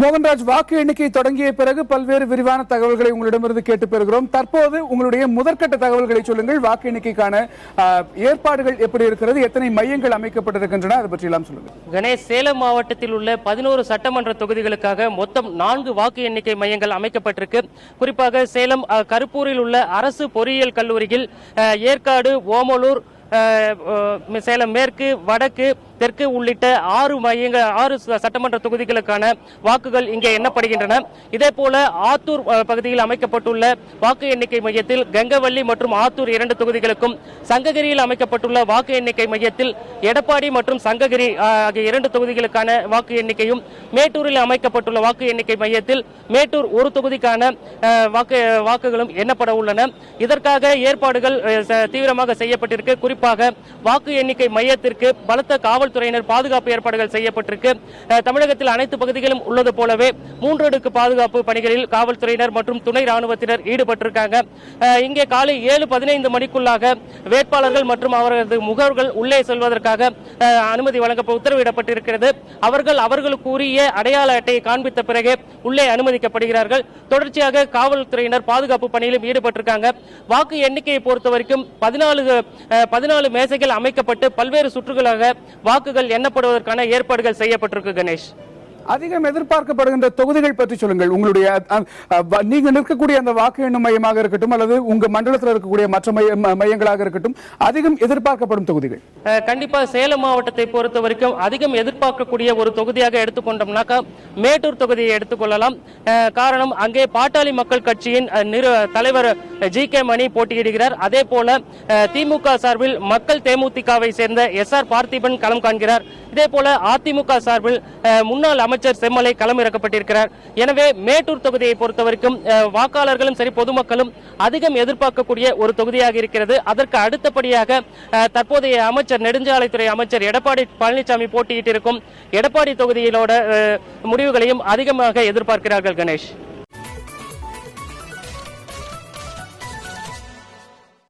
மோகன்ராஜ், வாக்கு எண்ணிக்கை தொடங்கிய பிறகு பல்வேறு விரிவான தகவல்களை உங்களிடமிருந்து கேட்டு பெறுகிறோம். தற்போது உங்களுடைய முதற்கட்ட தகவல்களை சொல்லுங்கள். வாக்கு எண்ணிக்கைக்கான ஏற்பாடுகள் எப்படி இருக்கிறது, எத்தனை மையங்கள் அமைக்கப்பட்டிருக்கின்றன, அதை பற்றி எல்லாம் சொல்லுங்கள். கணேஷ், சேலம் மாவட்டத்தில் உள்ள 11 சட்டமன்ற தொகுதிகளுக்காக மொத்தம் 4 வாக்கு எண்ணிக்கை மையங்கள் அமைக்கப்பட்டிருக்கு. குறிப்பாக சேலம் கருப்பூரில் உள்ள அரசு பொறியியல் கல்லூரியில், ஏற்காடு, ஓமலூர், சேலம் மேற்கு, வடக்கு, தெற்கு உள்ளிட்ட 6 சட்டமன்ற தொகுதிகளுக்கான வாக்குகள் இங்கே எண்ணப்படுகின்றன. இதேபோல ஆத்தூர் பகுதியில் அமைக்கப்பட்டுள்ள வாக்கு எண்ணிக்கை மையத்தில் கங்கவள்ளி மற்றும் ஆத்தூர் 2 தொகுதிகளுக்கும், சங்ககிரியில் அமைக்கப்பட்டுள்ள வாக்கு எண்ணிக்கை மையத்தில் எடப்பாடி மற்றும் சங்ககிரி ஆகிய 2 தொகுதிகளுக்கான வாக்கு எண்ணிக்கையும், மேட்டூரில் அமைக்கப்பட்டுள்ள வாக்கு எண்ணிக்கை மையத்தில் மேட்டூர் 1 தொகுதிக்கான வாக்குகளும் எண்ணப்பட உள்ளன. இதற்காக ஏற்பாடுகள் தீவிரமாக செய்யப்பட்டிருக்கு. குறிப்பாக வாக்கு எண்ணிக்கை மையத்திற்கு பலத்த காவல்துறையினர் பாதுகாப்பு ஏற்பாடுகள் செய்யப்பட்டிருக்கு. தமிழகத்தில் அனைத்து பகுதிகளும் உள்ளது போலவே 3 அடுக்கு பாதுகாப்பு பணிகளில் காவல்துறையினர் மற்றும் துணை ராணுவத்தினர் ஈடுபட்டிருக்காங்க. இங்கே காலை 7:15 மணிக்குள்ளாக வேட்பாளர்கள் மற்றும் அவரது முகவர்கள் உள்ளே செல்வதற்காக அனுமதி வழங்க உத்தரவிடப்பட்டிருக்கிறது. அவர்களுக்கு உரிய அடையாள அட்டையை காண்பித்த பிறகு உள்ளே அனுமதிக்கப்படுகிறார்கள். தொடர்ச்சியாக காவல்துறையினர் பாதுகாப்பு பணியிலும் ஈடுபட்டிருக்காங்க. வாக்கு எண்ணிக்கையை பொறுத்தவரைக்கும் 14 மேசைகள் அமைக்கப்பட்டு பல்வேறு சுற்றுகளாக வாக்குகள் எண்ணப்படுவதற்கான ஏற்பாடுகள் செய்யப்பட்டிருக்கு. கணேஷ், அதிகம் எதிர்பார்க்கப்படுகின்ற தொகுதிகள் பற்றி சொல்லுங்கள். உங்களுடைய நீங்க நிற்கக்கூடிய அந்த வாக்கு எண்ணும் மையமாக இருக்கட்டும் அல்லது உங்க மண்டலத்தில் இருக்கக்கூடிய மற்ற மையங்களாக இருக்கட்டும், அதிகம் எதிர்பார்க்கப்படும் தொகுதிகள். கண்டிப்பா சேலம் மாவட்டத்தை பொறுத்த வரைக்கும் அதிகம் எதிர்பார்க்கக்கூடிய ஒரு தொகுதியாக எடுத்துக்கொண்டோம்னாக்கா மேட்டூர் தொகுதியை எடுத்துக்கொள்ளலாம். காரணம், அங்கே பாட்டாளி மக்கள் கட்சியின் தலைவர் ஜி.கே. மணி போட்டியிடுகிறார். அதே போல திமுக சார்பில் மக்கள் தேமுதிகவை சேர்ந்த எஸ்.ஆர். பார்த்திபன் களம் காண்கிறார். இதே போல அதிமுக சார்பில் முன்னாள் அமைச்சர் செம்மலை களம் இறக்கப்பட்டிருக்கிறார். எனவே மேட்டூர் தொகுதியை பொறுத்தவரைக்கும் வாக்காளர்களும் சரி, பொதுமக்களும் அதிகம் எதிர்பார்க்கக்கூடிய ஒரு தொகுதியாக இருக்கிறது. அதற்கு அடுத்தபடியாக தற்போதைய அமைச்சர், நெடுஞ்சாலைத்துறை அமைச்சர் எடப்பாடி பழனிசாமி போட்டியிட்டிருக்கும் எடப்பாடி தொகுதியிலோட முடிவுகளையும் அதிகமாக எதிர்பார்க்கிறார்கள். கணேஷ்.